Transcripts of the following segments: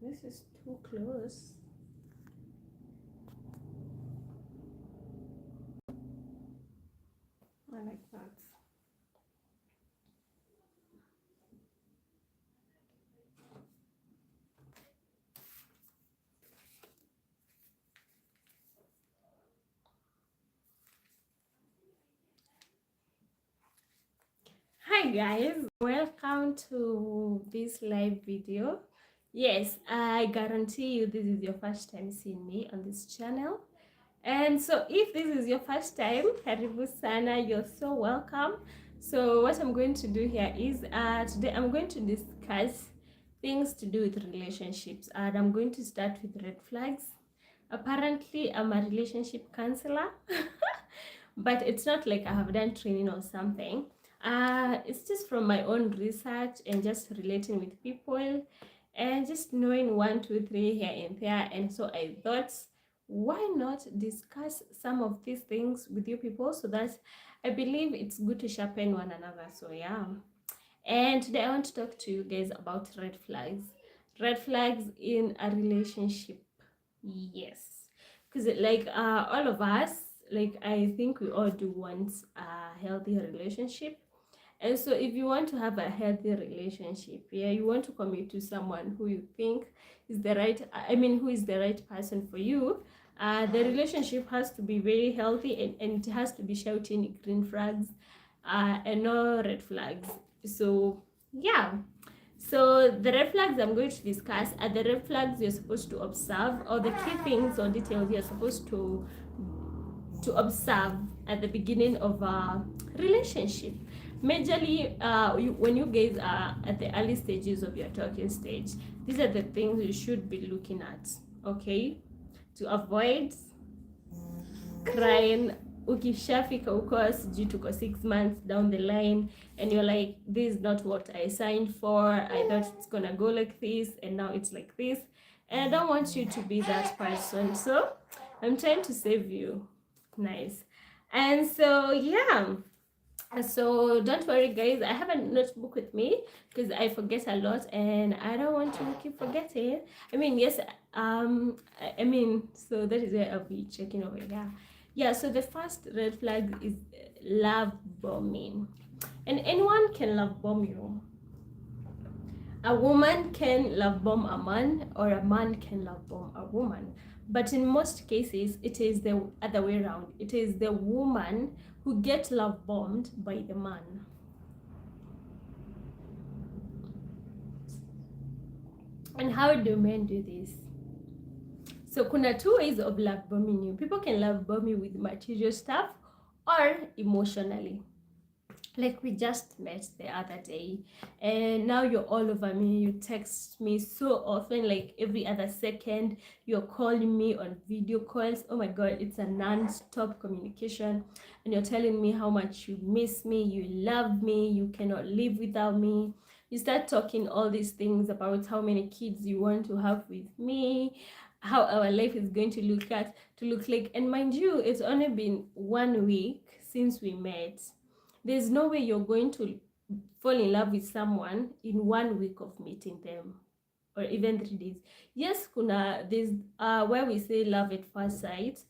This is too close. I like that. Hi guys, welcome to this live video. Yes, I guarantee you this is your first time seeing me on this channel. And so if this is your first time, karibu sana, you're so welcome. So what I'm going to do here is today I'm going to discuss things to do with relationships, and I'm going to start with red flags. Apparently I'm a relationship counselor but it's not like I have done training or something. It's just from my own research and just relating with people and just knowing 1, 2, 3 here and there. And so I thought, why not discuss some of these things with you people, so that I believe it's good to sharpen one another. So yeah. And today I want to talk to you guys about red flags. Red flags in a relationship. Yes. Because like all of us, like I think we all do want a healthy relationship. And so if you want to have a healthy relationship, yeah, you want to commit to someone who you think is the right, who is the right person for you, the relationship has to be very healthy, and it has to be shouting green flags and no red flags. So yeah. So the red flags I'm going to discuss are the red flags you're supposed to observe, or the key things or details you're supposed to observe at the beginning of a relationship. Majorly, when you guys are at the early stages of your talking stage, these are the things you should be looking at, okay? To avoid crying ukishafika huko sijui tuko 6 months down the line and you're like, this is not what I signed for, I thought it's gonna go like this and now it's like this, and I don't want you to be that person, so I'm trying to save you. Nice. And so yeah, so don't worry guys, I have a notebook with me because I forget a lot and I don't want to keep forgetting. Yes, so that is where I'll be checking over here. Yeah, so the first red flag is love bombing. And anyone can love bomb you. A woman can love bomb a man, or a man can love bomb a woman. But in most cases, it is the other way around. It is the woman who gets love bombed by the man. And how do men do this? So kuna two ways of love bombing you. People can love bomb you with material stuff or emotionally. Like we just met the other day and now you're all over me, you text me so often, like every other second you're calling me on video calls. Oh my god, it's a non-stop communication, and you're telling me how much you miss me, you love me, you cannot live without me. You start talking all these things about how many kids you want to have with me, how our life is going to look like. And mind you, it's only been 1 week since we met. There's no way you're going to fall in love with someone in 1 week of meeting them, or even 3 days. Yes, kuna there's where we say love at first sight,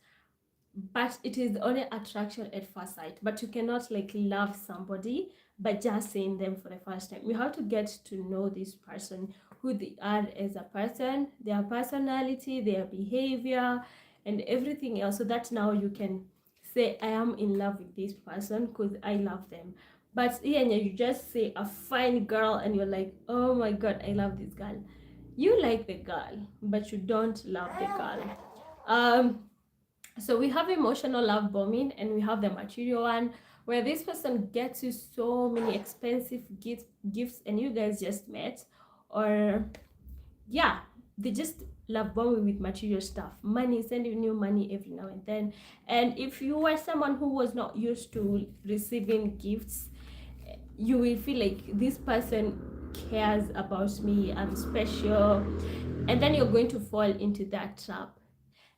but it is only attraction at first sight. But you cannot like love somebody by just seeing them for the first time. You have to get to know this person, who they are as a person, their personality, their behavior, and everything else, so that now you can say I am in love with this person because I love them. But yeah, you just say a fine girl and you're like, oh my god, I love this girl. You like the girl, but you don't love the girl. So we have emotional love bombing, and we have the material one, where this person gets you so many expensive gifts and you guys just met, or yeah, they just love bombing with material stuff, money, sending you money every now and then. And if you were someone who was not used to receiving gifts, you will feel like this person cares about me, I'm special, and then you're going to fall into that trap.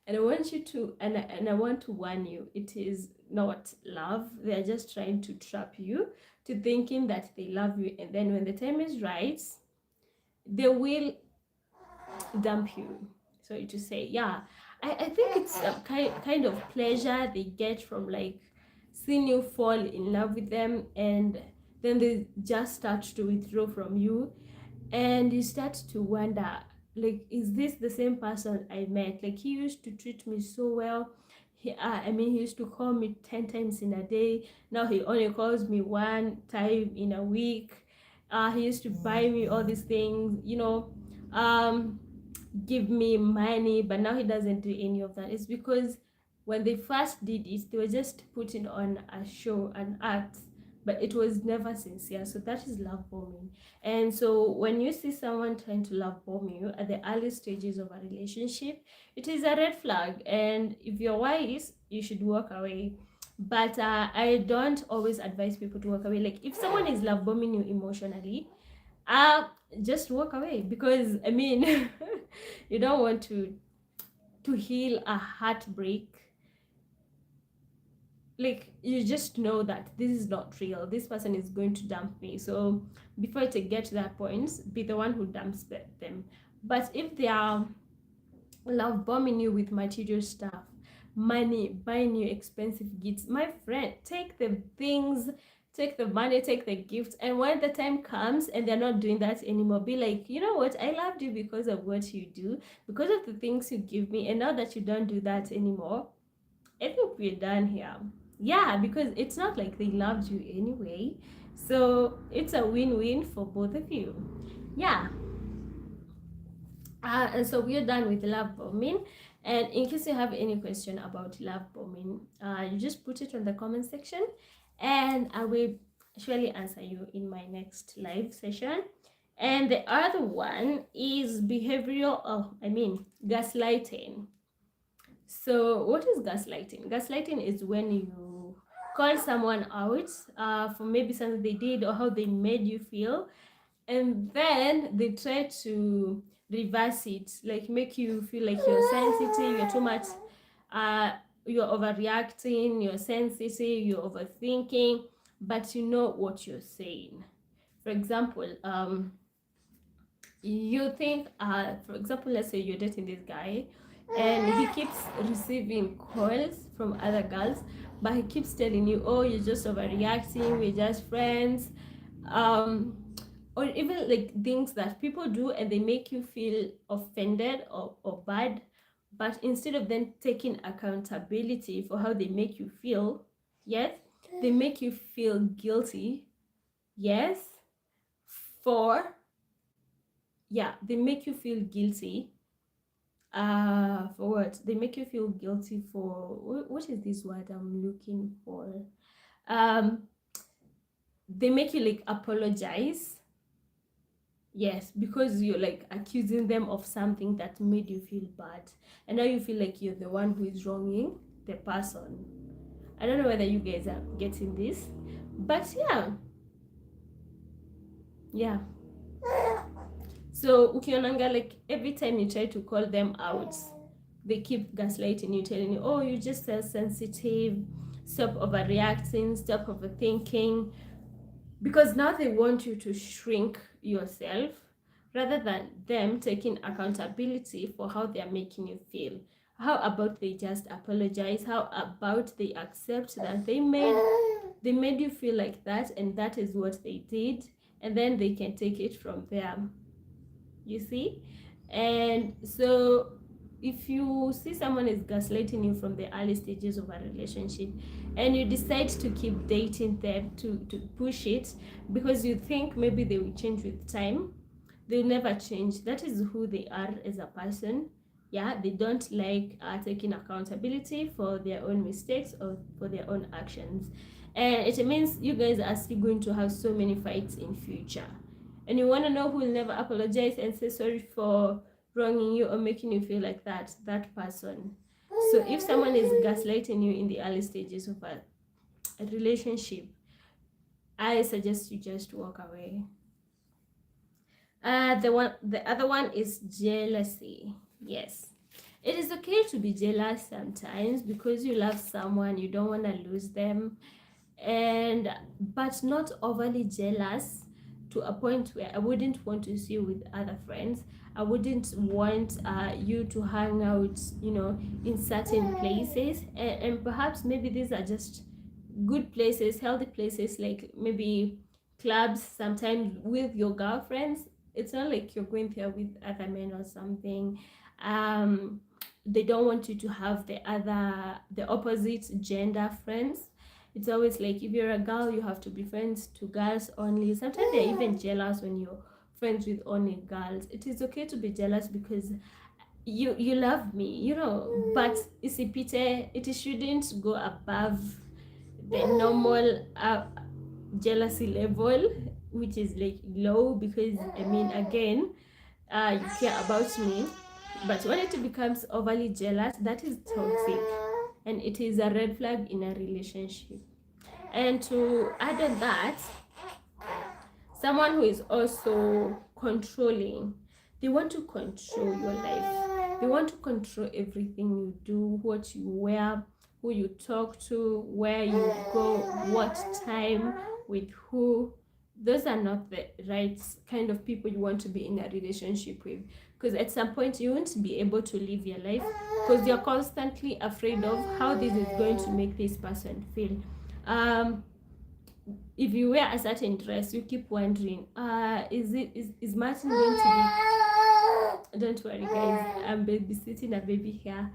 And I want you to, and I want to warn you, it is not love. They're just trying to trap you to thinking that they love you, and then when the time is right, they will dump you. Sorry to say, yeah. I think it's a kind of pleasure they get from like seeing you fall in love with them, and then they just start to withdraw from you, and you start to wonder, like, is this the same person I met? Like, he used to treat me so well. He used to call me 10 times in a day. Now he only calls me one time in a week. He used to buy me all these things, um give me money, but now he doesn't do any of that. It's because when they first did it, they were just putting on a show, an act, but it was never sincere. So that is love bombing. And so when you see someone trying to love bomb you at the early stages of a relationship, it is a red flag. And if you're wise, you should walk away. But I don't always advise people to walk away. Like, if someone is love bombing you emotionally, uh just walk away, because I mean, you don't want to heal a heartbreak. Like, you just know that this is not real, this person is going to dump me. So before you get to that point, be the one who dumps them. But if they are love bombing you with material stuff, money, buying you expensive gifts, my friend, take the things, take the money, take the gifts, and when the time comes and they're not doing that anymore, be like, you know what, I loved you because of what you do, because of the things you give me, and now that you don't do that anymore, I think we're done here. Yeah, because it's not like they loved you anyway, so it's a win-win for both of you. Yeah. And so we're done with love bombing. And in case you have any question about love bombing, you just put it on the comment section, and I will surely answer you in my next live session. And the other one is behavioral, gaslighting. So what is gaslighting? Gaslighting is when you call someone out for maybe something they did or how they made you feel, and then they try to reverse it, like make you feel like you're sensitive, you're too much, uh you're overreacting, you're sensitive, you're overthinking, but you know what you're saying. For example, you think, for example, let's say you're dating this guy and he keeps receiving calls from other girls, but he keeps telling you, oh, you're just overreacting, we're just friends. Or even like things that people do and they make you feel offended or bad, but instead of them taking accountability for how they make you feel, yes, they make you feel guilty. Yes, for, yeah, they make you feel guilty. For what? They make you feel guilty for, what is this word I'm looking for? They make you like apologize. Yes, because you're like accusing them of something that made you feel bad, and now you feel like you're the one who is wronging the person. I don't know whether you guys are getting this, but yeah. So ukionanga, like every time you try to call them out, they keep gaslighting you, telling you, oh, you're just so sensitive, stop overreacting, stop overthinking, because now they want you to shrink yourself rather than them taking accountability for how they are making you feel. How about they just apologize? How about they accept that they made you feel like that, and that is what they did, and then they can take it from there. You see? And so if you see someone is gaslighting you from the early stages of a relationship, and you decide to keep dating them, to push it because you think maybe they will change with time, they'll never change. That is who they are as a person. Yeah, they don't like taking accountability for their own mistakes or for their own actions, and it means you guys are still going to have so many fights in future. And you want to know who will never apologize and say sorry for wronging you or making you feel like that person. So if someone is gaslighting you in the early stages of a relationship, I suggest you just walk away. The other one is jealousy. Yes, it is okay to be jealous sometimes because you love someone, you don't want to lose them, and but not overly jealous to a point where I wouldn't want to see you with other friends. I wouldn't want you to hang out, you know, in certain places, and perhaps maybe these are just good places, healthy places, like maybe clubs sometimes with your girlfriends. It's not like you're going there with other men or something. um they don't want you to have the opposite gender friends. It's always like if you're a girl, you have to be friends to girls only. Sometimes they're even jealous when you're friends with only girls. It is okay to be jealous because you love me, you know, but isipite, it shouldn't go above the normal jealousy level, which is like low, because I mean, again, you care about me, but when it becomes overly jealous, that is toxic, and it is a red flag in a relationship. And to add on that, someone who is also controlling, they want to control your life, they want to control everything you do, what you wear, who you talk to, where you go, what time, with who. Those are not the right kind of people you want to be in a relationship with, because at some point you won't be able to live your life because you're constantly afraid of how this is going to make this person feel. If you wear a certain dress, you keep wondering, is Martin going to be? Don't worry, guys. I'm babysitting a baby here.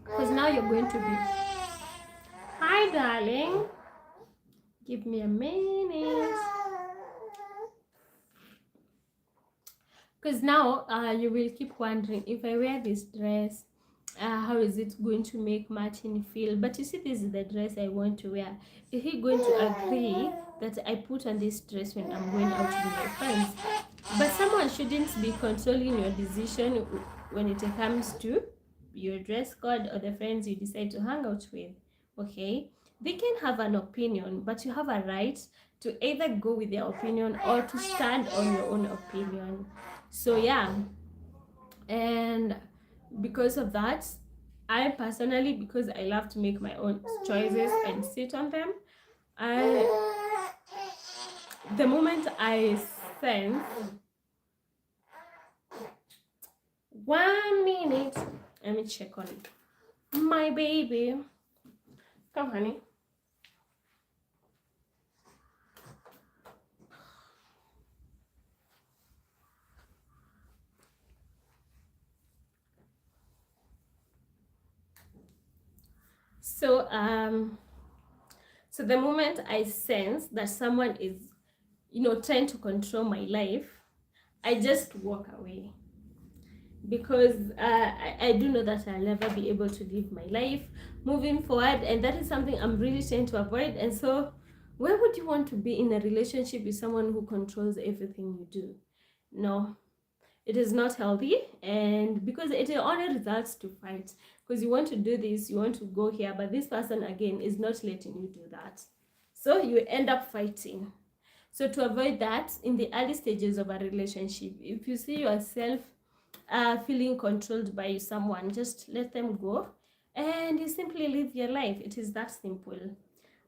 Because now you're going to be. Hi, darling. Give me a minute. Because now you will keep wondering, if I wear this dress, how is it going to make Martin feel? But you see, this is the dress I want to wear. Is he going to agree that I put on this dress when I'm going out with my friends? But someone shouldn't be controlling your decision when it comes to your dress code or the friends you decide to hang out with. Okay, they can have an opinion, but you have a right to either go with their opinion or to stand on your own opinion. So yeah, and because of that, I personally, because I love to make my own choices and sit on them, I the moment I sense 1 minute, let me check on my baby. Come, honey. So the moment I sense that someone is, you know, trying to control my life, I just walk away, because I do know that I'll never be able to live my life moving forward, and that is something I'm really trying to avoid. And so, where would you want to be in a relationship with someone who controls everything you do? No, it is not healthy, and because it only results to fight, because you want to do this, you want to go here, but this person again is not letting you do that, so you end up fighting. So to avoid that, in the early stages of a relationship, if you see yourself feeling controlled by someone, just let them go and you simply live your life. It is that simple.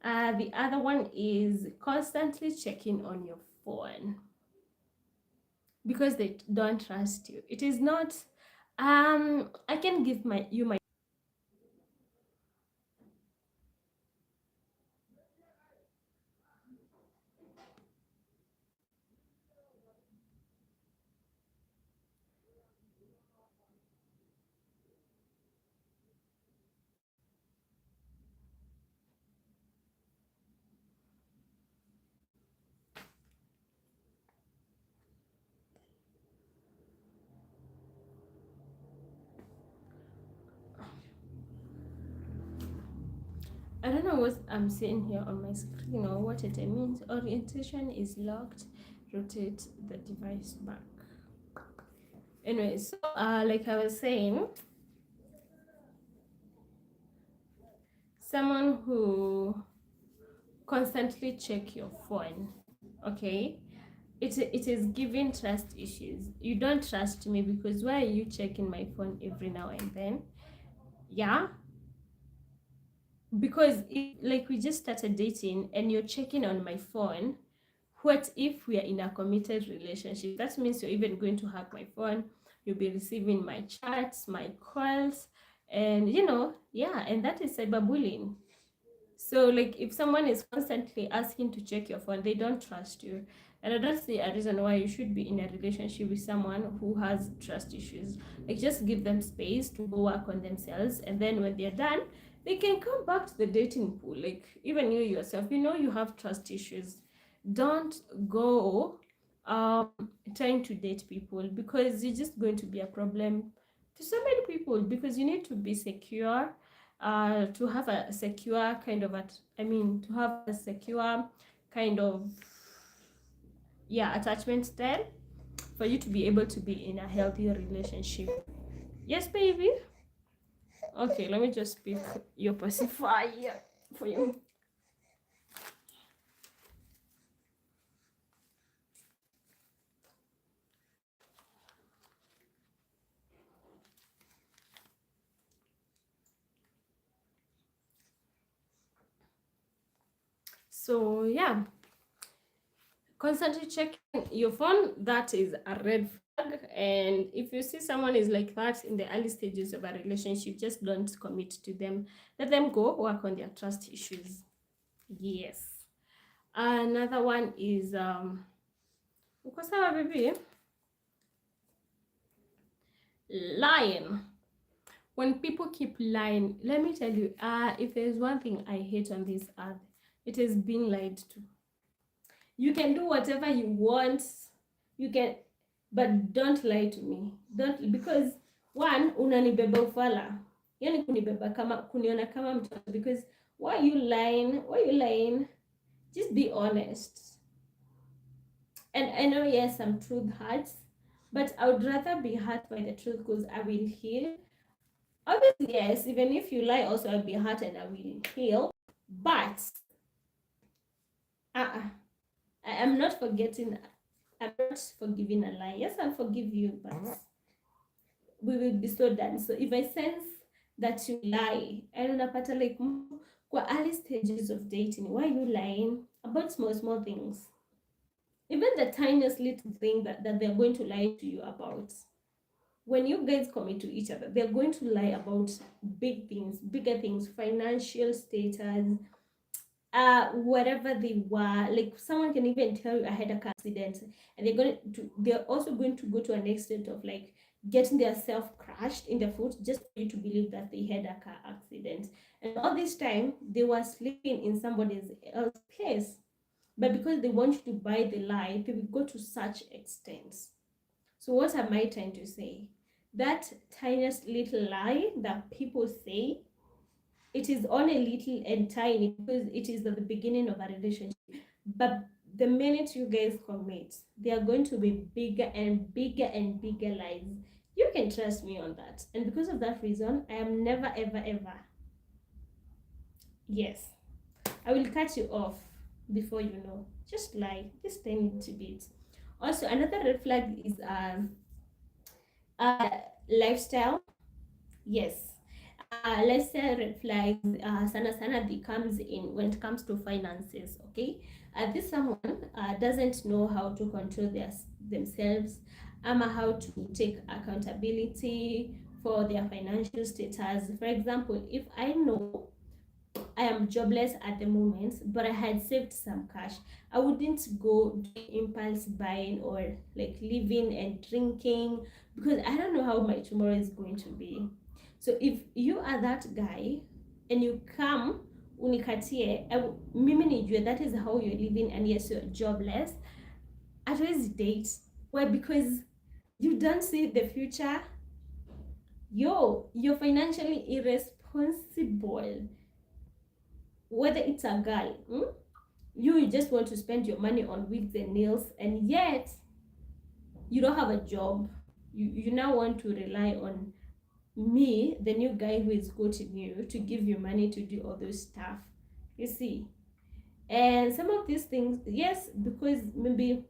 The other one is constantly checking on your phone because they don't trust you. It is not I can give my I don't know what I'm seeing here on my screen or what it means. Orientation is locked. Rotate the device back. Anyway, so like I was saying, someone who constantly check your phone, okay, it is giving trust issues. You don't trust me because why are you checking my phone every now and then? Yeah, Because if, like, we just started dating and you're checking on my phone, what if we are in a committed relationship? That means you're even going to hack my phone, you'll be receiving my chats, my calls, and yeah, and that is cyberbullying. So, like, if someone is constantly asking to check your phone, they don't trust you. And I don't see a reason why you should be in a relationship with someone who has trust issues. Like, just give them space to go work on themselves, and then when they're done, they can come back to the dating pool. Like, even you yourself, you have trust issues. Don't go um trying to date people, because you're just going to be a problem to so many people, because you need to be secure, to have a secure kind of to have a secure kind of, yeah, attachment style, for you to be able to be in a healthy relationship. Yes, baby. Okay, let me just pick your pacifier for you. So yeah, constantly checking your phone, that is a red flag. And if you see someone is like that in the early stages of a relationship, just don't commit to them. Let them go work on their trust issues. Yes. Another one is uko sawa baby, lying. When people keep lying, let me tell you, if there's one thing I hate on this earth, it is being lied to. You can do whatever you want, you can, but don't lie to me. Don't, because one, unanibeba ufala, yani kunibeba kama, kuniona kama mtoto, because why are you lying? Why are you lying? Just be honest. And I know, yes, some truth hurts, but I would rather be hurt by the truth, because I will heal. Obviously, yes, even if you lie, also I'll be hurt and I will heal. But I am not forgetting, I'm not forgiving a lie. Yes, I'll forgive you, but we will be so done. So if I sense that you lie, and unapata like kwa early stages of dating, why are you lying about small things? Even the tiniest little thing that they're going to lie to you about. When you guys commit to each other, they're going to lie about big things, bigger things, financial status, whatever they were. Like, someone can even tell you I had a car accident, and they're also going to go to an extent of like getting their self crushed in the foot just for you to believe that they had a car accident. And all this time they were sleeping in somebody else's place. But because they want you to buy the lie, they will go to such extents. So what am I trying to say? That tiniest little lie that people say, it is only little and tiny because it is at the beginning of a relationship. But the minute you guys commit, they are going to be bigger and bigger and bigger lies. You can trust me on that. And because of that reason, I am never, ever, ever. Yes, I will cut you off before you know. Just lie. Just tiny little bit. Also, another red flag is uh, lifestyle. Yes. Lifestyle red flags, sana sana, they comes in when it comes to finances. Okay, this someone doesn't know how to control themselves, how to take accountability for their financial status. For example, if I know I am jobless at the moment, but I had saved some cash, I wouldn't go doing impulse buying or like living and drinking, because I don't know how my tomorrow is going to be. So if you are that guy and you come unikatie, mimi nijue that is how you're living, and yes, you're jobless, I always date. Why? Because you don't see the future. You're financially irresponsible. Whether it's a girl, you just want to spend your money on wigs and nails, and yet you don't have a job. You now want to rely on me, the new guy who is coaching you, to give you money to do all those stuff. You see? And some of these things, yes, because maybe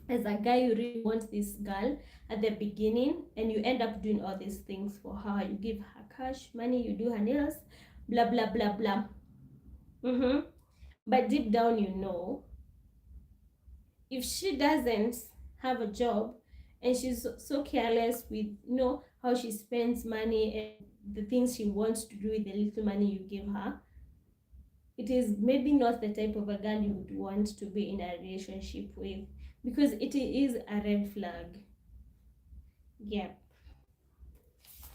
as a guy you really want this girl at the beginning, and you end up doing all these things for her. You give her cash money, you do her nails, blah blah blah blah. Mm-hmm. But deep down, you know, if she doesn't have a job and she's so careless with, you know, how she spends money and the things she wants to do with the little money you give her, it is maybe not the type of a girl you would want to be in a relationship with, because it is a red flag. Yeah.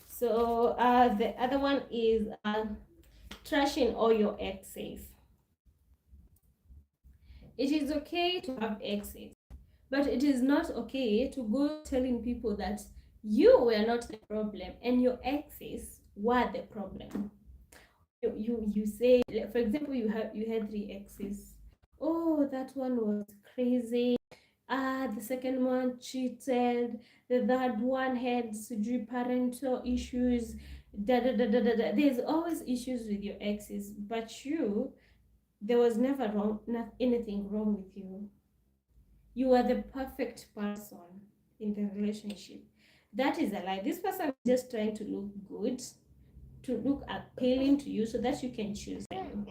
So the other one is trashing all your exes. It is okay to have exes, but it is not okay to go telling people that you were not the problem and your exes were the problem. You say, like, for example, you had three exes. Oh, that one was crazy. The second one cheated. The third one had parental issues. Da, da, da, da, da, da. There's always issues with your exes, but there was never not anything wrong with you. You are the perfect person in the relationship. That is a lie. This person is just trying to look good, to look appealing to you so that you can choose them.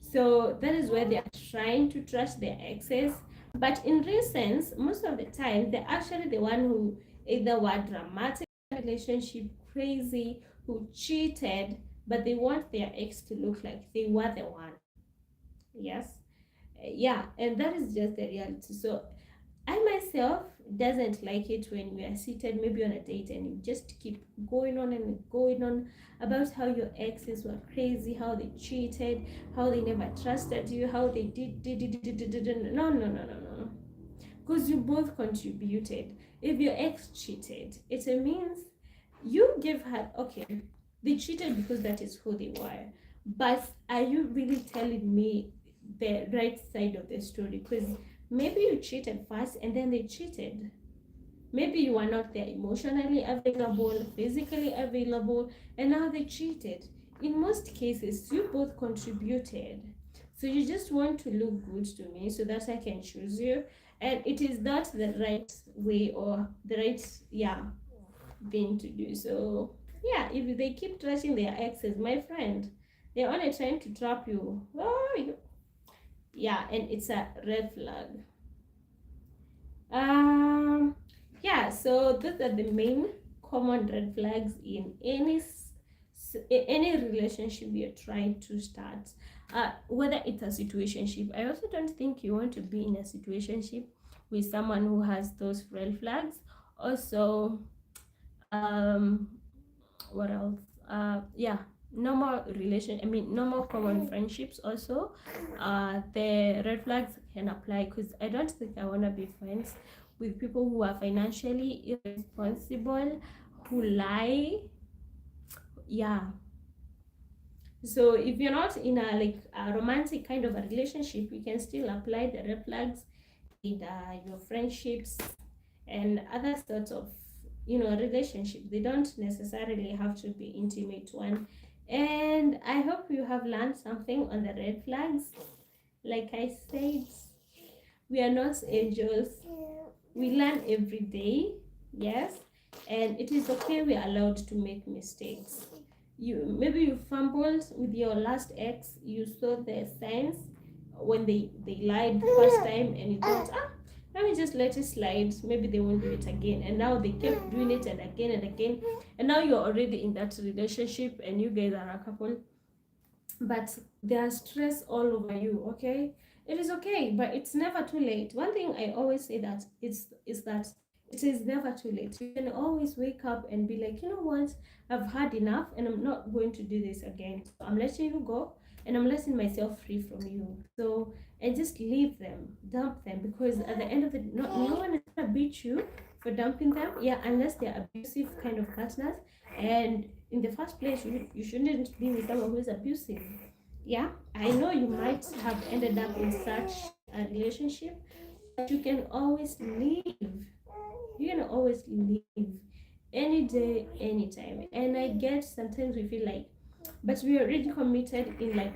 So that is where they are trying to trust their exes. But in real sense, most of the time, they're actually the one who either were dramatic relationship, crazy, who cheated, but they want their ex to look like they were the one. Yes. Yeah, and that is just the reality. So I myself doesn't like it when we are seated maybe on a date and you just keep going on and going on about how your exes were crazy, how they cheated, how they never trusted you, how they did. No, no, no, no, no. Because you both contributed. If your ex cheated, it means you gave her, okay, they cheated because that is who they were. But are you really telling me the right side of the story? Because maybe you cheated first and then they cheated. Maybe you are not there emotionally available, physically available, and now they cheated. In most cases, you both contributed. So you just want to look good to me so that I can choose you. And it is not the right way or the right, yeah, thing to do. So, yeah, if they keep trashing their exes, my friend, they're only trying to trap you. Oh, yeah, and it's a red flag. Um, yeah, so those are the main common red flags in any relationship you're trying to start. Whether it's a situationship, I also don't think you want to be in a situationship with someone who has those red flags. Also, um, what else? Yeah, normal relation. I mean, normal common friendships also. The red flags can apply because I don't think I wanna be friends with people who are financially irresponsible, who lie. Yeah. So if you're not in a like a romantic kind of a relationship, you can still apply the red flags in your friendships and other sorts of, you know, relationship. They don't necessarily have to be intimate one. And I hope you have learned something on the red flags. Like I said, we are not angels, we learn every day. Yes, and it is okay, we are allowed to make mistakes. You fumbled with your last ex, you saw the signs when they lied the first time and you thought, let me just let it slide, maybe they won't do it again, and now they kept doing it and again, and now you're already in that relationship and you guys are a couple, but there's stress all over you. Okay, it is okay, but it's never too late. One thing I always say that is that it is never too late. You can always wake up and be like, you know what, I've had enough and I'm not going to do this again, so I'm letting you go and I'm letting myself free from you. So, and just leave them, dump them, because at the end of the day, no one is gonna beat you for dumping them, yeah, unless they're abusive kind of partners. And in the first place, you shouldn't be with someone who is abusive. Yeah, I know you might have ended up in such a relationship, but you can always leave. You can always leave any day, anytime. And I get sometimes we feel like, but we are already committed in like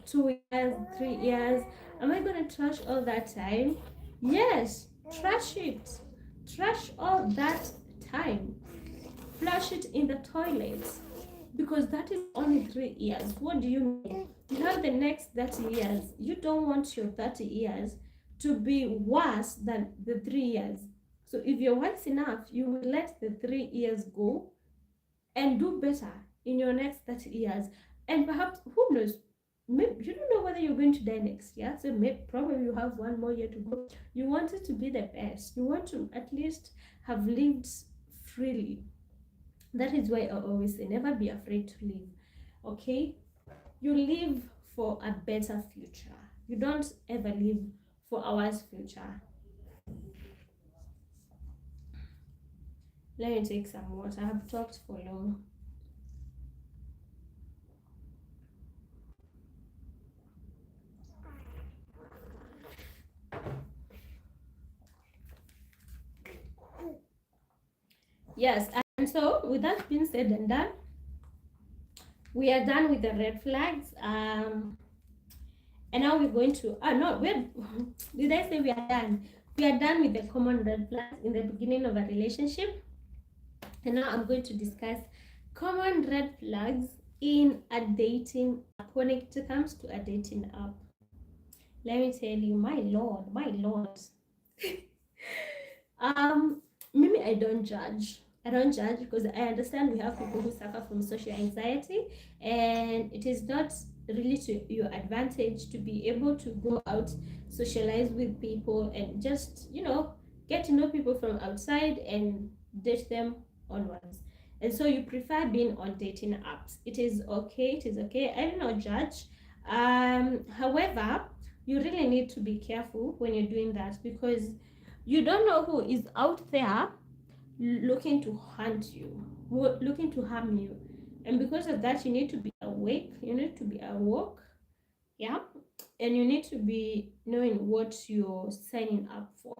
2 years, 3 years. Am I gonna trash all that time? Yes, trash it. Trash all that time. Flush it in the toilet, because that is only 3 years. What do you mean? You have the next 30 years. You don't want your 30 years to be worse than the 3 years. So if you're wise enough, you will let the 3 years go and do better in your next 30 years. And perhaps, who knows, maybe you don't know whether you're going to die next year. So maybe probably you have one more year to go. You want it to be the best. You want to at least have lived freely. That is why I always say never be afraid to live. Okay? You live for a better future. You don't ever live for a worse future. Let me take some water. I have talked for long. Yes, and so with that being said and done, we are done with the red flags. And now we're going to, no, we're, did I say we are done? We are done with the common red flags in the beginning of a relationship. And now I'm going to discuss common red flags in a dating app. When it comes to a dating app, let me tell you, my lord, my lord. Maybe I don't judge. I don't judge because I understand we have people who suffer from social anxiety, and it is not really to your advantage to be able to go out, socialize with people, and just, get to know people from outside and date them onwards. And so you prefer being on dating apps. It is okay. It is okay. I do not judge. However, you really need to be careful when you're doing that, because you don't know who is out there looking to hunt you, looking to harm you. And because of that, you need to be awake, you need to be awoke, yeah, and you need to be knowing what you're signing up for.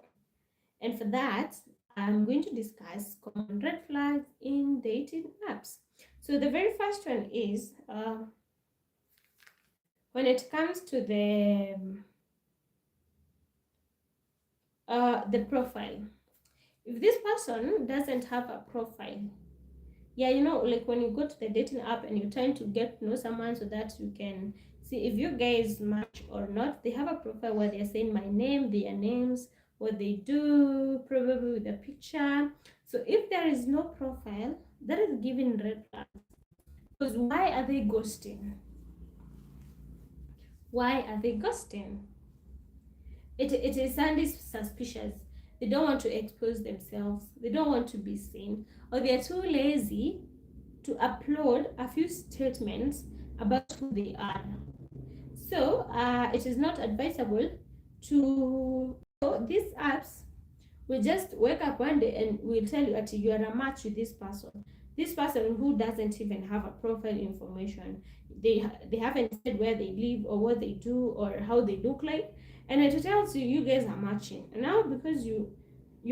And for that, I'm going to discuss common red flags in dating apps. So the very first one is when it comes to the profile. If this person doesn't have a profile, yeah, like when you go to the dating app and you're trying to get to know someone so that you can see if you guys match or not, they have a profile where they're saying my name, their names, what they do, probably with a picture. So if there is no profile, that is giving red flags. Because why are they ghosting? Why are they ghosting? It is sounding suspicious. They don't want to expose themselves. They don't want to be seen. Or they're too lazy to upload a few statements about who they are. So it is not advisable to, these apps will just wake up one day and will tell you that you are a match with this person. This person who doesn't even have a profile information. They haven't said where they live or what they do or how they look like. And it tells you guys are matching. And now because you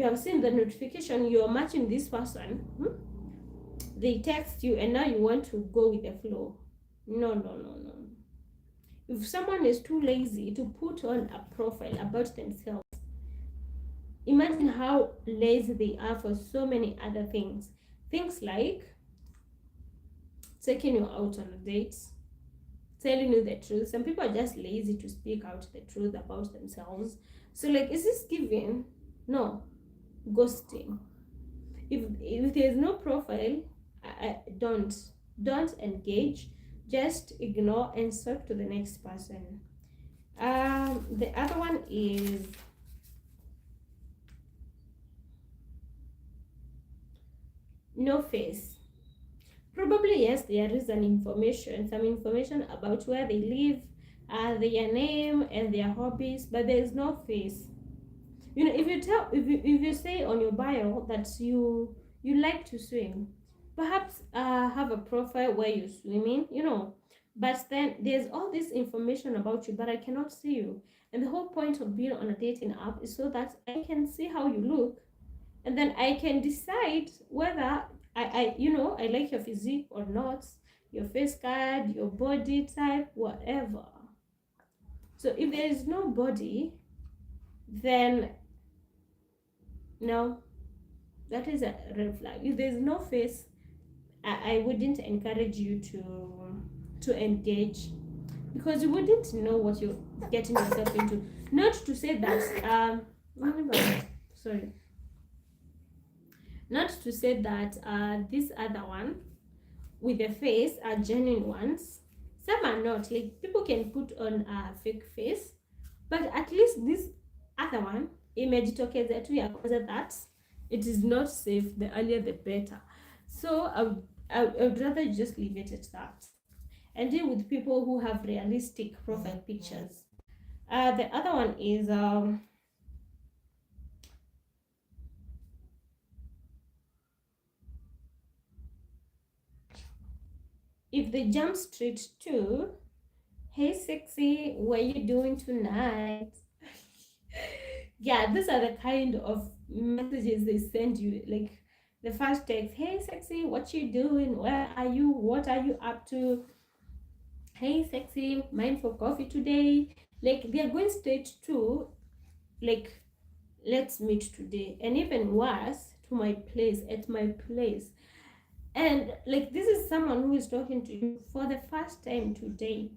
have seen the notification, you are matching this person, they text you and now you want to go with the flow. No, no, no, no. If someone is too lazy to put on a profile about themselves, imagine how lazy they are for so many other things. Things like taking you out on a date, telling you the truth. Some people are just lazy to speak out the truth about themselves. So like, is this giving? No. Ghosting. If there's no profile, don't engage. Just ignore and talk to the next person. The other one is no face. Probably yes, there is some information about where they live, their name and their hobbies, but there is no face. If you say on your bio that you like to swim, perhaps have a profile where you're swimming, but then there's all this information about you, but I cannot see you. And the whole point of being on a dating app is so that I can see how you look, and then I can decide whether I like your physique or not, your face card, your body type, whatever. So if there is no body, then no, that is a red flag. If there's no face, I wouldn't encourage you to engage. because you wouldn't know what you're getting yourself into. Not to say that sorry, not to say that this other one with the face are genuine ones. Some are not. Like people can put on a fake face, but at least this other one imejitokeza tu ya kwanza that it is not safe. The earlier the better. So I would rather just leave it at that and deal with people who have realistic profile pictures. The other one is if they jump straight to, hey sexy, what are you doing tonight? Yeah, these are the kind of messages they send you. Like the first text, hey sexy, what you doing? Where are you? What are you up to? Hey sexy, mind for coffee today? Like they're going straight to, like, let's meet today. And even worse, to my place, at my place. And like this is someone who is talking to you for the first time today,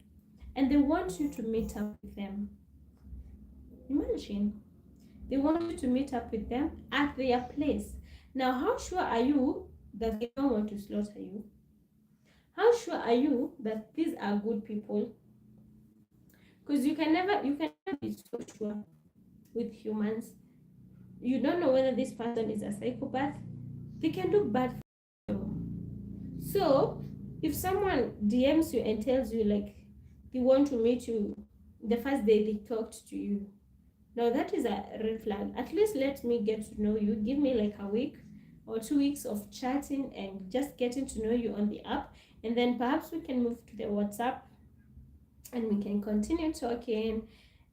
and they want you to meet up with them. Imagine, they want you to meet up with them at their place. Now, how sure are you that they don't want to slaughter you? How sure are you that these are good people? Because you can never be so sure with humans. You don't know whether this person is a psychopath. They can do bad for you. So, if someone DMs you and tells you like they want to meet you the first day they talked to you, now that is a red flag. At least let me get to know you. Give me like a week or 2 weeks of chatting and just getting to know you on the app, and then perhaps we can move to the WhatsApp and we can continue talking,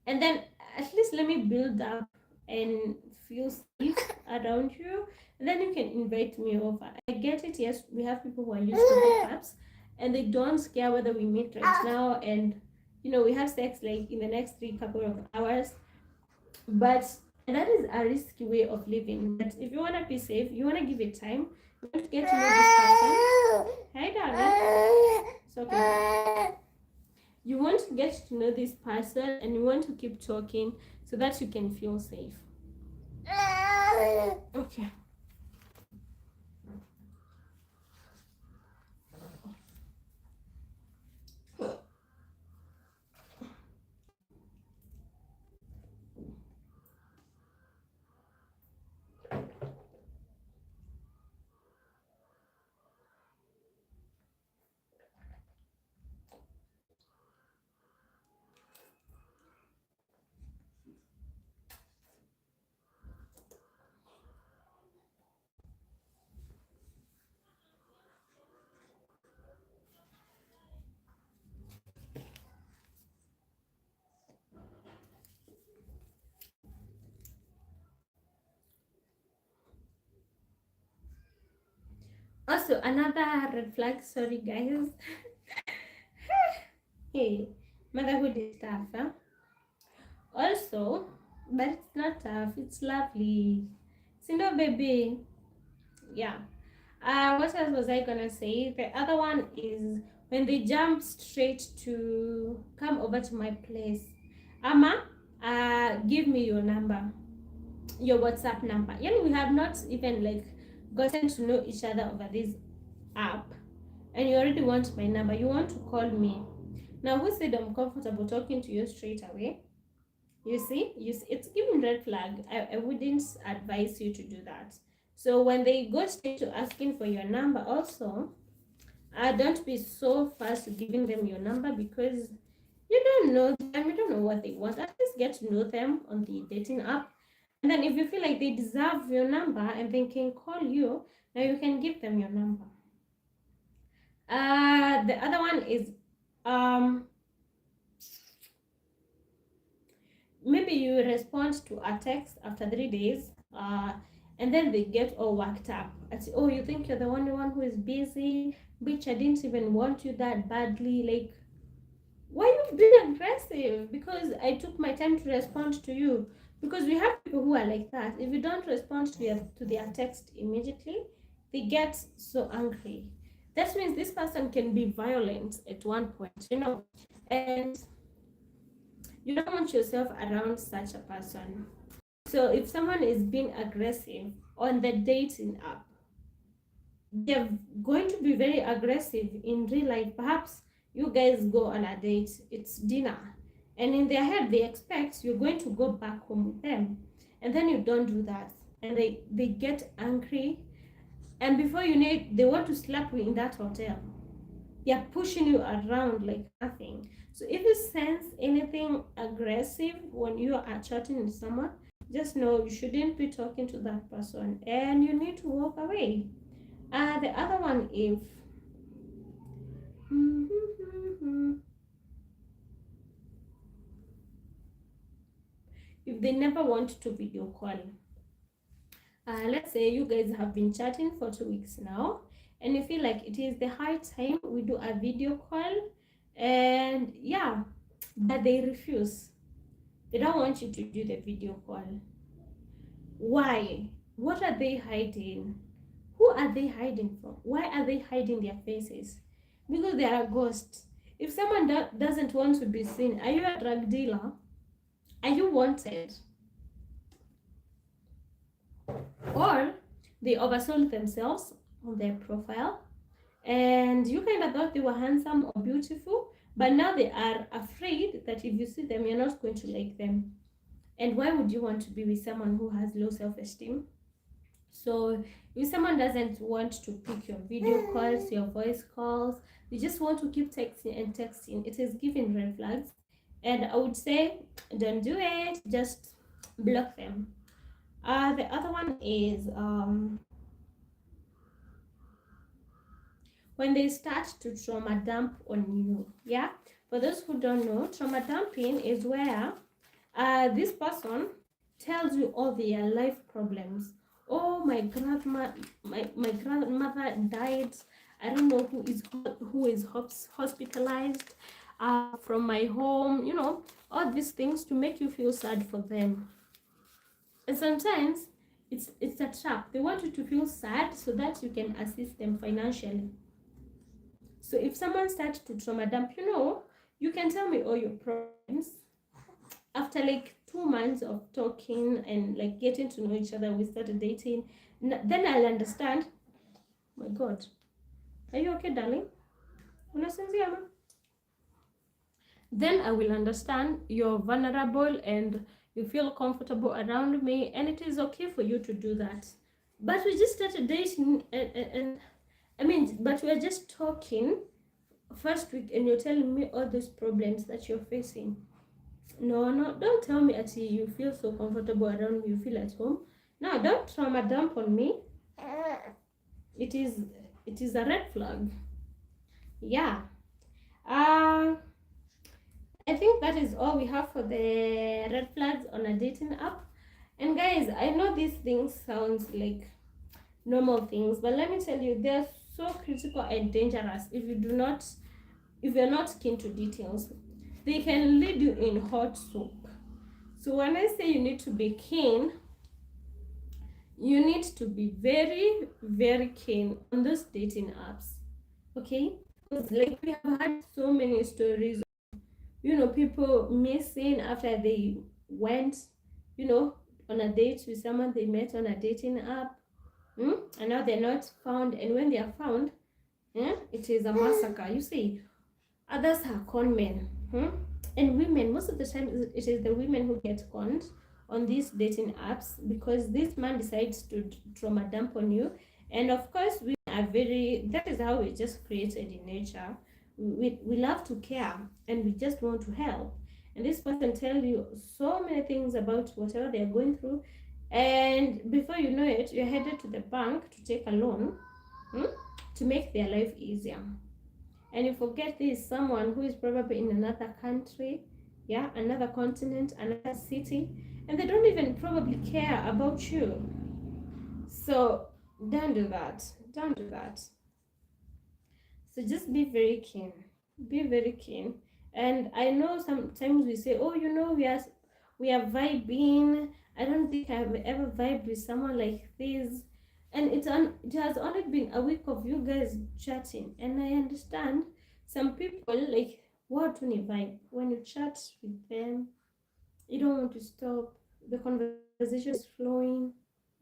and then at least let me build up and feel safe around you, and then you can invite me over. I get it, yes, we have people who are used to the apps and they don't care whether we meet right now and we have sex like in the next three couple of hours, but that is a risky way of living. But if you want to be safe, you want to give it time, you want to get to know this person. Hey darling, it's okay. You want to get to know this person and you want to keep talking so that you can feel safe. Okay. Also, another red flag, sorry guys. Hey, motherhood is tough, huh? Also, but it's not tough, it's lovely. Sindo baby. Yeah. What else was I gonna say? The other one is when they jump straight to come over to my place. Ama, give me your number, your WhatsApp number. Yeah, we have not even like gotten to know each other over this app, and you already want my number. You want to call me. Now, who said I'm comfortable talking to you straight away? You see, it's giving red flag. I wouldn't advise you to do that. So when they go straight to asking for your number, also, don't be so fast giving them your number because you don't know them, you don't know what they want. At least get to know them on the dating app. And then if you feel like they deserve your number and they can call you, now you can give them your number. The other one is maybe you respond to a text after 3 days, and then they get all worked up. I say, oh, you think you're the only one who is busy? Bitch, I didn't even want you that badly. Like, why you being aggressive? Because I took my time to respond to you. Because we have people who are like that. If you don't respond to their text immediately, they get so angry. That means this person can be violent at one point, and you don't want yourself around such a person. So if someone is being aggressive on the dating app, they're going to be very aggressive in real life. Perhaps you guys go on a date, it's dinner, and in their head they expect you're going to go back home with them, and then you don't do that, and they get angry, and before you know it, they want to slap you in that hotel. They're pushing you around like nothing. So if you sense anything aggressive when you are chatting with someone, just know you shouldn't be talking to that person and you need to walk away. The other one, if they never want to video call. Let's say you guys have been chatting for 2 weeks now, and you feel like it is the high time we do a video call, and yeah, but they refuse. They don't want you to do the video call. Why? What are they hiding? Who are they hiding from? Why are they hiding their faces? Because they are ghosts. If someone doesn't want to be seen, are you a drug dealer? Are you wanted? Or they oversold themselves on their profile, and you kind of thought they were handsome or beautiful, but now they are afraid that if you see them, you're not going to like them. And why would you want to be with someone who has low self-esteem? So if someone doesn't want to pick your video calls, your voice calls, they just want to keep texting and texting, it is giving red flags. And I would say, don't do it, just block them. The other one is when they start to trauma dump on you. Yeah, for those who don't know, trauma dumping is where this person tells you all their life problems. Oh, my grandmother died. I don't know who is hospitalized from my home. All these things to make you feel sad for them. And sometimes it's a trap. They want you to feel sad so that you can assist them financially. So if someone starts to trauma dump, you can tell me all your problems. After like 2 months of talking and like getting to know each other, we started dating. Then I'll understand. Oh my God, are you okay, darling? Then I will understand you're vulnerable and you feel comfortable around me, and it is okay for you to do that. But we just started dating, but we're just talking first week, and you're telling me all those problems that you're facing. No, don't tell me until you feel so comfortable around me, you feel at home. No, don't trauma dump on me. It is a red flag. Yeah. I think that is all we have for the red flags on a dating app. And guys, I know these things sounds like normal things, but let me tell you, they're so critical and dangerous if you're not keen to details. They can lead you in hot soup. So when I say you need to be keen, you need to be very, very keen on those dating apps. Okay? Because like we have had so many stories, people missing after they went, on a date with someone they met on a dating app. And now they're not found. And when they are found, it is a massacre. You see, others are con men. And women, most of the time, it is the women who get conned on these dating apps because this man decides to trauma dump on you. And of course, we are that is how we just created in nature. We love to care and we just want to help. And this person tells you so many things about whatever they're going through. And before you know it, you're headed to the bank to take a loan to make their life easier. And you forget this is someone who is probably in another country, another continent, another city, and they don't even probably care about you. So don't do that. Don't do that. So just be very keen. Be very keen. And I know sometimes we say, oh, we are vibing. I don't think I've ever vibed with someone like this. And it has only been a week of you guys chatting, and I understand some people like what when you vibe when you chat with them, you don't want to stop, the conversation is flowing.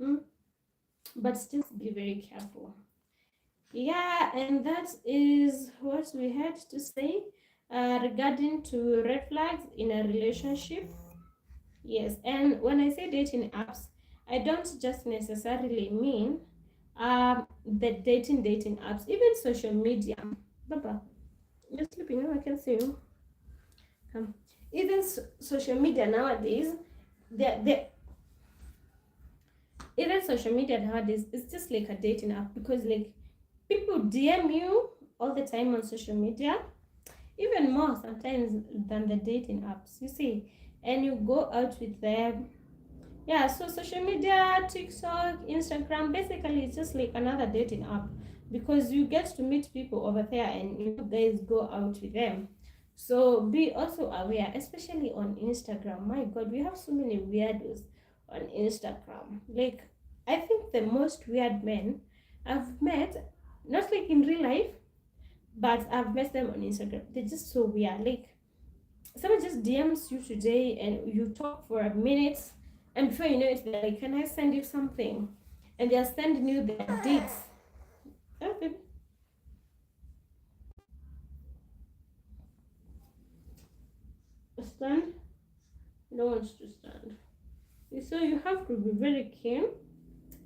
mm? But still be very careful. Yeah, and that is what we had to say regarding to red flags in a relationship. Yes, and when I say dating apps, I don't just necessarily mean the dating apps, even social media. Baba, you're sleeping. No, I can see you. Come. Even social media nowadays, they even social media nowadays, it's just like a dating app because like people DM you all the time on social media, even more sometimes than the dating apps. You see, and you go out with them. Yeah, so social media, TikTok, Instagram, basically it's just like another dating app because you get to meet people over there and you guys go out with them. So be also aware, especially on Instagram. My God, we have so many weirdos on Instagram. Like, I think the most weird men I've met, not like in real life, but I've met them on Instagram. They're just so weird. Like, someone just DMs you today and you talk for a minute, and before you know it, they're like, "Can I send you something?" And they're sending you their dates. Oh, baby. Stand? No one's to stand. So you have to be very keen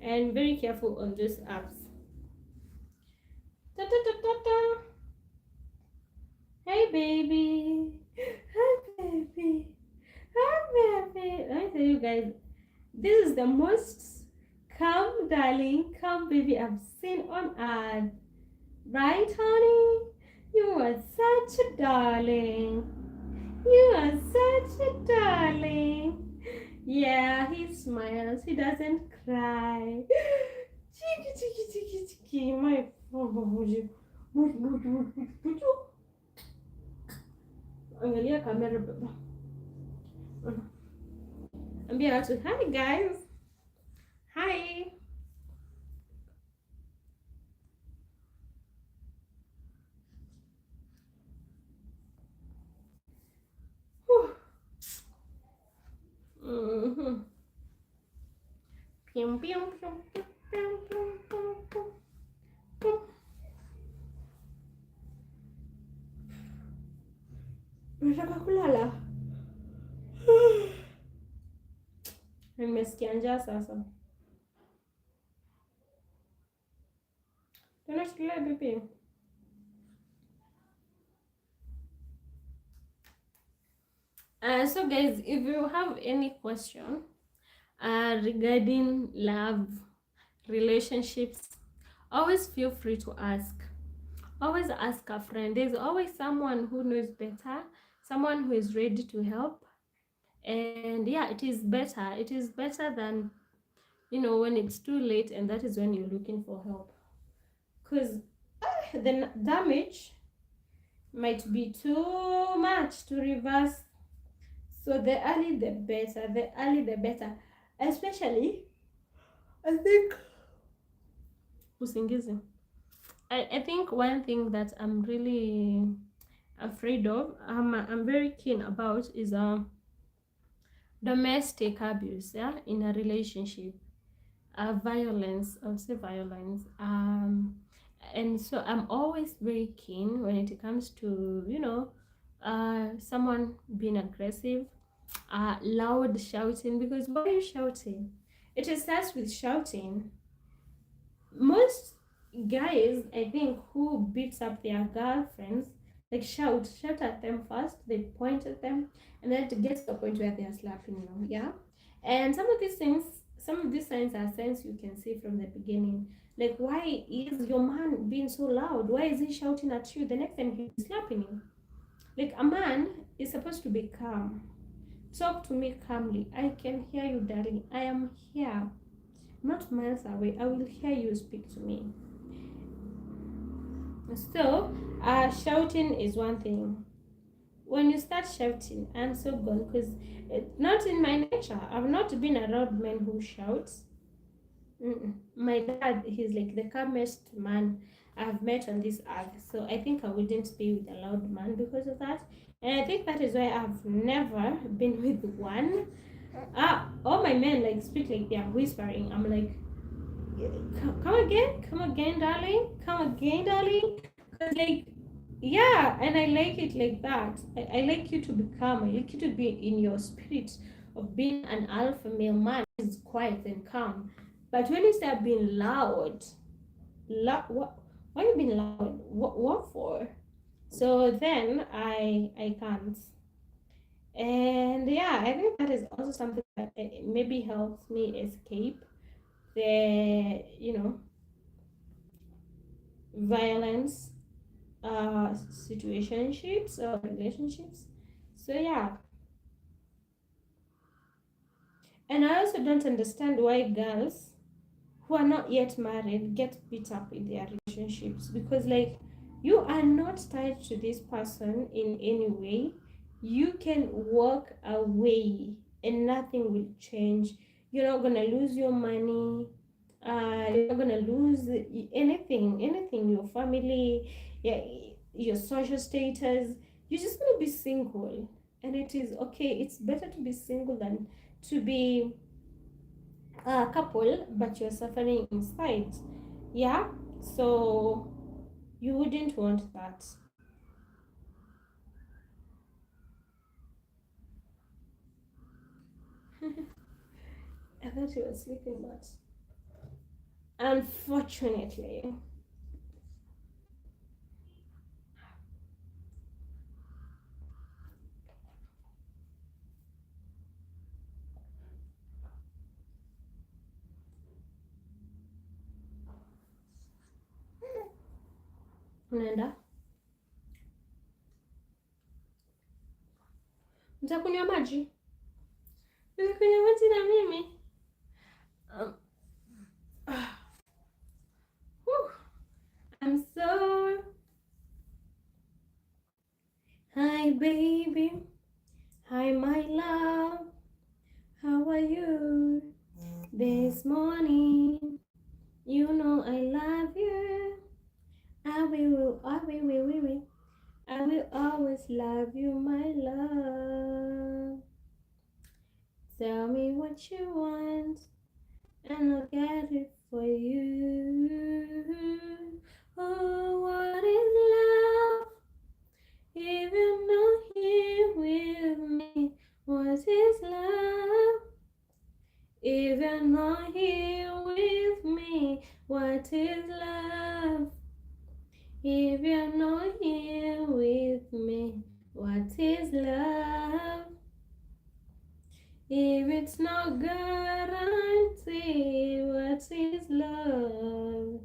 and very careful on these apps. Ta ta ta ta ta. Hey baby. Hi baby. Hi baby. Let me tell you guys, this is the most calm darling, calm baby I've seen on earth. Right, honey? You are such a darling. You are such a darling. Yeah, he smiles. He doesn't cry. Cheeky, cheeky, cheeky, cheeky. My angalia kamera baba. Ambia watu, hi guys. Hi. Mm-hmm. Pium, pium, pium, pium, pium, pium, pium, pium, pium. Unataka kulala? Nimesikia njaa sasa. Tunashikilia vipi? So guys, if you have any question regarding love, relationships, always feel free to ask. Always ask a friend. There's always someone who knows better, someone who is ready to help. And yeah, it is better. It is better than, when it's too late and that is when you're looking for help. Because the damage might be too much to reverse. So the early the better, the early the better. Especially, I think, usingizi. I think one thing that I'm really afraid of, I'm very keen about is domestic abuse, yeah, in a relationship. Violence, I'll say violence. And so I'm always very keen when it comes to, someone being aggressive, loud shouting. Because why are you shouting? It starts with shouting. Most guys, I think, who beats up their girlfriends, like shout at them first, they point at them, and then it gets to a point where they are slapping you, yeah. And some of these signs are signs you can see from the beginning. Like, why is your man being so loud? Why is he shouting at you? The next time he's slapping you. Like, a man is supposed to be calm. Talk to me calmly. I can hear you, darling. I am here, not miles away. I will hear you speak to me. So, shouting is one thing. When you start shouting, I'm so gone because it's not in my nature. I've not been around men who shout. My dad, he's like the calmest man I've met on this earth. So I think I wouldn't be with a loud man because of that. And I think that is why I've never been with one. All my men like speak like they're whispering. I'm like, come again, darling, come again, darling. Cause like, yeah, and I like it like that. I like you to be calm. I like you to be in your spirit of being an alpha male man is quiet and calm. But when you start being loud, what? Why are you being loud? What for? So then I can't. And yeah, I think that is also something that maybe helps me escape the violence situationships or relationships. So yeah, and I also don't understand why girls who are not yet married get beat up in their relationships, because like you are not tied to this person in any way. You can walk away and nothing will change. You're not gonna lose your money. You're not gonna lose anything, your family, yeah, your social status. You're just gonna be single, and it is okay. It's better to be single than to be a couple but you're suffering inside. Yeah, so you wouldn't want that. I thought you were sleeping, but unfortunately, unaenda nitakunywa maji, nitakunywa maji na mimi. um, whew, I'm so hi baby, hi my love, how are you this morning? You know I love you. I will always love you, my love. Tell me what you want, and I'll get it for you. Oh, what is love? If you're not here with me, what is love? If you're not here with me, what is love? If you're not here with me, what is love? If it's not guaranteed, what is love?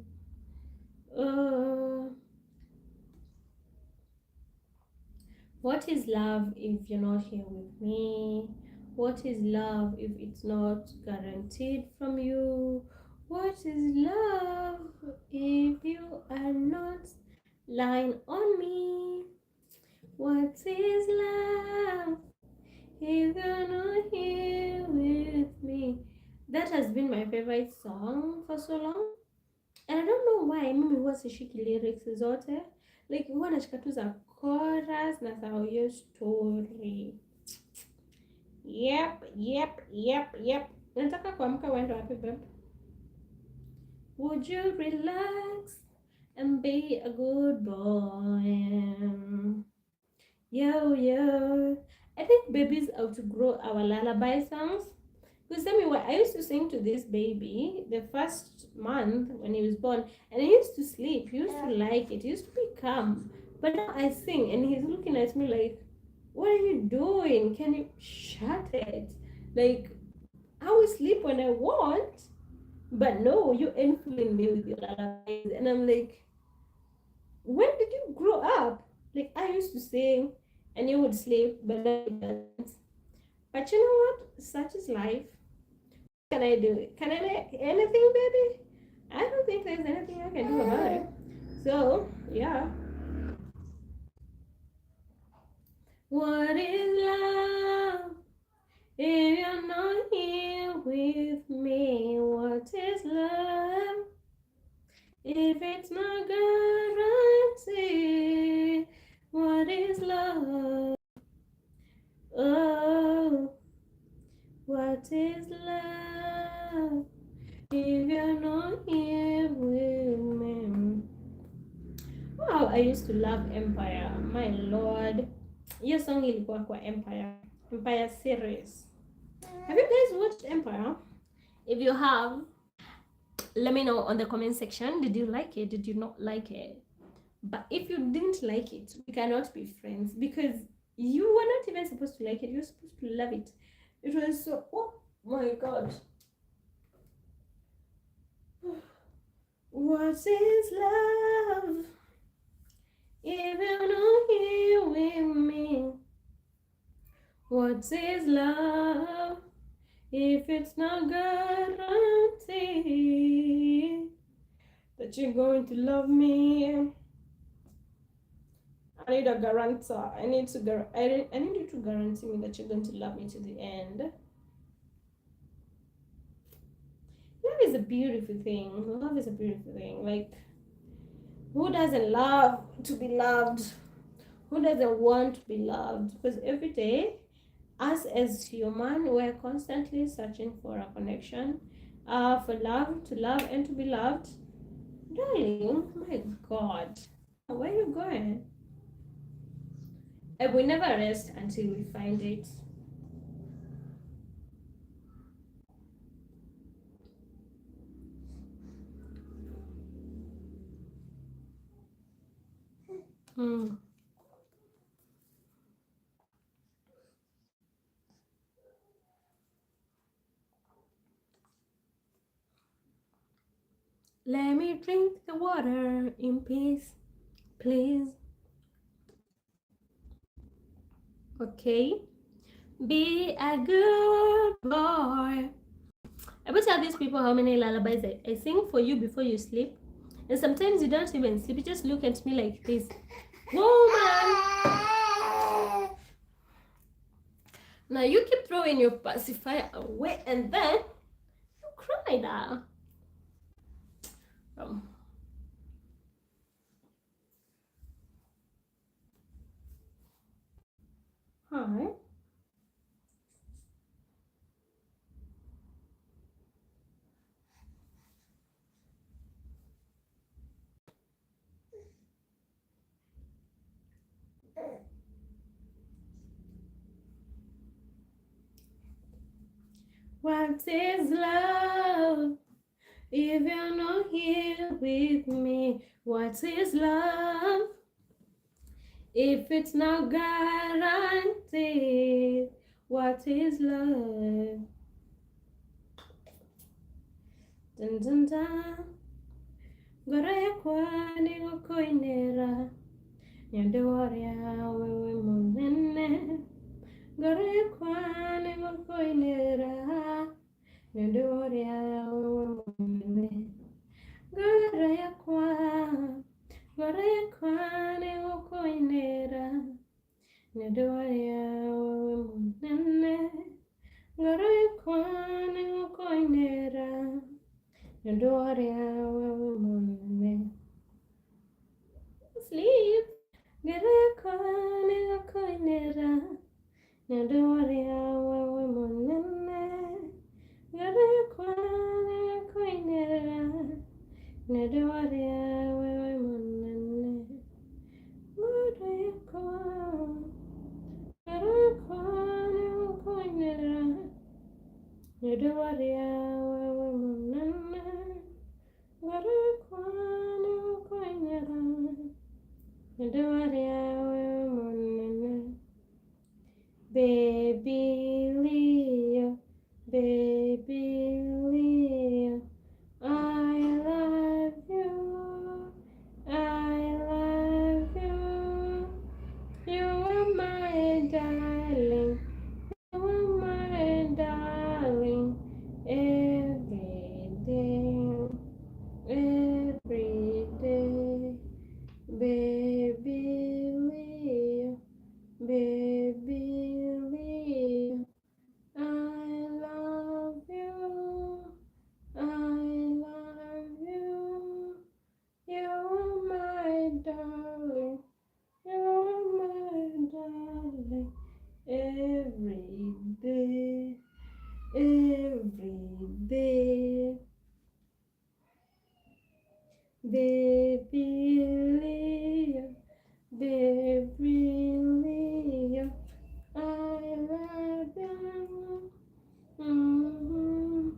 Oh, what is love if you're not here with me? What is love if it's not guaranteed from you? What is love if you are not lying on me? What is love if you're not here with me? That has been my favorite song for so long. And I don't know why mimi huwa sishiki lyrics zote. Like huwa nashika tu za chorus na za hiyo story. Yep. Nataka kuamka uende wapi babe? Would you relax and be a good boy? Yo. I think babies outgrow our lullaby songs. Because tell me what, I used to sing to this baby the first month when he was born, and he used to sleep. He used to like it. He used to be calm. But now I sing, and he's looking at me like, "What are you doing? Can you shut it?" Like, I will sleep when I want, but no, you ain't fooling me with your lullabies. And I'm like, when did you grow up? Like, I used to sing, and you would sleep, but now you don't. But you know what? Such is life. Can I do? Can I make anything, baby? I don't think there's anything I can do about it. So, yeah. What is love if you're not here with me? What is love If it's not guaranteed, what is love? Oh, what is love? If you're not here with me. Wow, I used to love Empire. My lord. Hiyo song ilikuwa kwa Empire. Empire series. Have you guys watched Empire? If you have, let me know on the comment section. Did you like it? Did you not like it? But if you didn't like it, we cannot be friends because you were not even supposed to like it. You were supposed to love it. It was so, oh my god. What is love? If you're not here with me, what is love? If it's not guaranteed that you're going to love me, I need a guarantor. I need you to guarantee me that you're going to love me to the end. Love is a beautiful thing. Love is a beautiful thing. Like, who doesn't love to be loved? Who doesn't want to be loved? Because every day, us as human, we're constantly searching for a connection, for love, to love and to be loved. Darling, my god, where are you going? And we never rest until we find it. Let me drink the water in peace, please. Okay. Be a good boy. I will tell these people how many lullabies I sing for you before you sleep. And sometimes you don't even sleep. You just look at me like this. Woman! Now you keep throwing your pacifier away and then you cry now. Hi. What is love? If you're not here with me, what is love? If it's not guaranteed, what is love? Dun dun dun. Goraya kwani gokoinera. Nyande waria wewe munene. Goraya kwani gokoinera. Nyande waria wewe munene. Goraya kwani. Goraya kwani gokoinera. Nyande waria wewe munene. Goraya kwani gokoinera. Sleep. Get a corner, a coinera. Nadoria, woman. Get a corner, a coinera. Nadoria, woman. What are you called? Get a corner, a coinera. Nadoria, woman. Baby Leo, baby Leo, I love you, I love you. You are my darling, you are my darling, every day. Every day, baby Leo, baby Leo, I love you. day, every day. Baby Leo, baby Leo, I love you. Mm-hmm.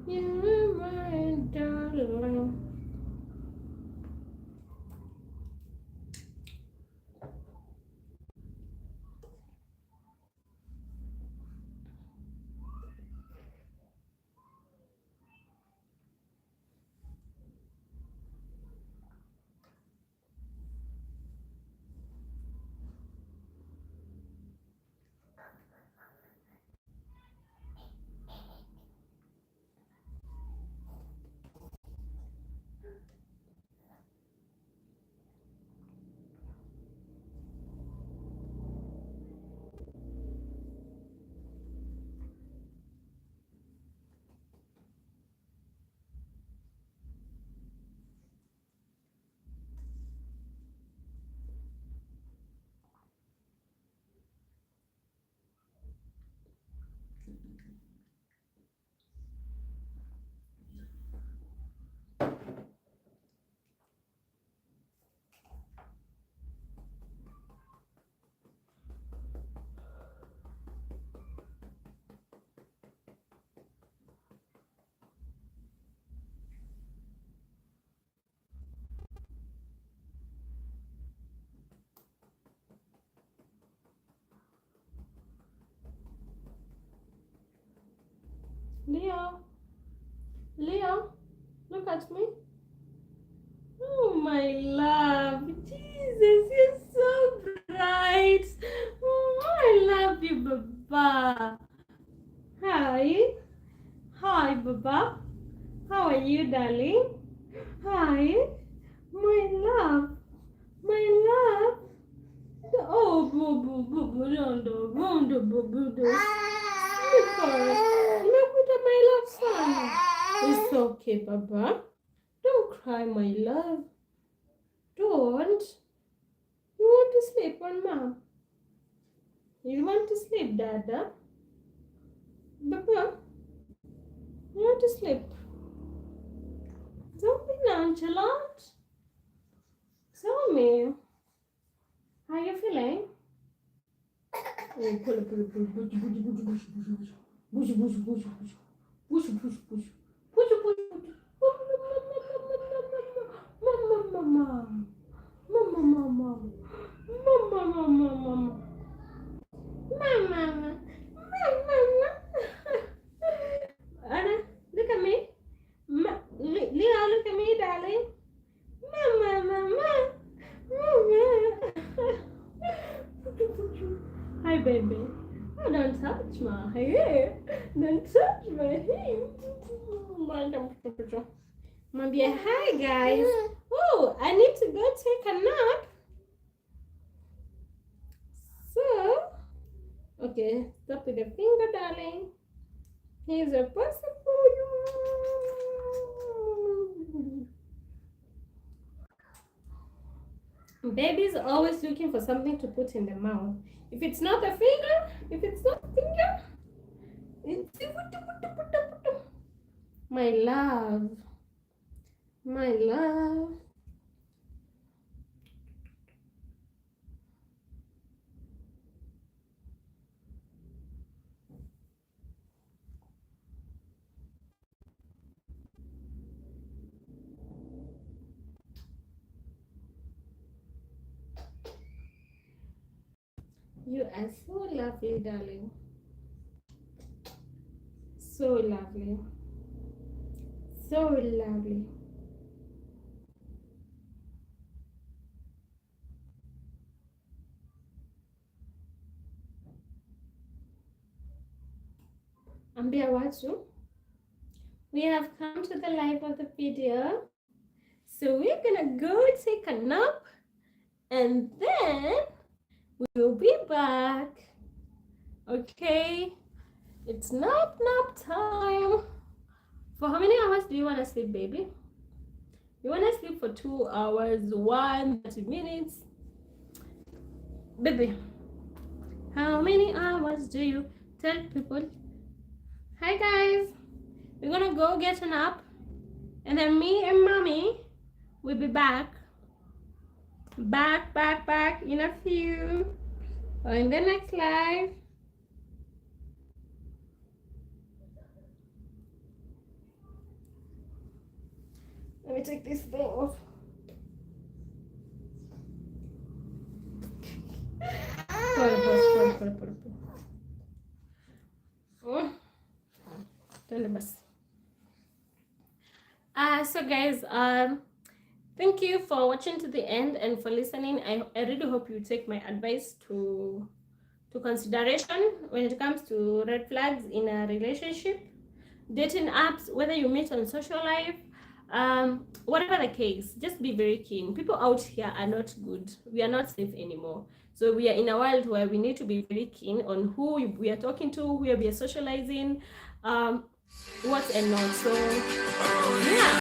You're my darling. Leo, Leo, look at me. Oh, my love. Jesus, you're so bright. Oh, I love you, Baba. Hi. Hi, Baba. How are you, darling? Hi. My love. My love. Oh, boo, boo, boo, boo, rondo, rondo, boo, boo, boo. Sleeper. Nimekuta my love sana. It's okay, Baba. Don't cry, my love. Don't. You want to sleep on mom? You want to sleep, Dada? Baba, you want to sleep? Don't be nonchalant. Tell me, how you feeling? Oh, pull, pull, pull, push, push, push, push, push, push, push, push, push, push, push, push, push, push, push. Mama, mama, mama, mama, mama, mama, mama. Mama, mama, Anna, look at me. Leo, look at me, darling. Mama, mama, mama. Hi, baby. Oh, don't touch my hair. Don't touch my hair. Mambia, hi, guys. Oh, I need to go take a nap. So, okay, stop with the finger, darling. Here's a person for you. Baby's always looking for something to put in the mouth. If it's not a finger, it's my love. My love. You are so lovely, darling. So lovely. So lovely. Ambia watu, we have come to the life of the video. So we're gonna go take a nap and then we'll be back. Okay? It's nap time. For how many hours do you want to sleep, baby? You want to sleep for 2 hours, 30 minutes? Baby, How many hours do you tell people? Hi guys, we're gonna go get an nap, and then me and mommy will be back in a few, or in the next live. Let me take this thing off. So guys, thank you for watching to the end and for listening. I really hope you take my advice to consideration when it comes to red flags in a relationship, dating apps, whether you meet on social life, whatever the case. Just be very keen. People out here are not good. We are not safe anymore. So we are in a world where we need to be very keen on who we are talking to, who we are socializing, what and not. So yeah,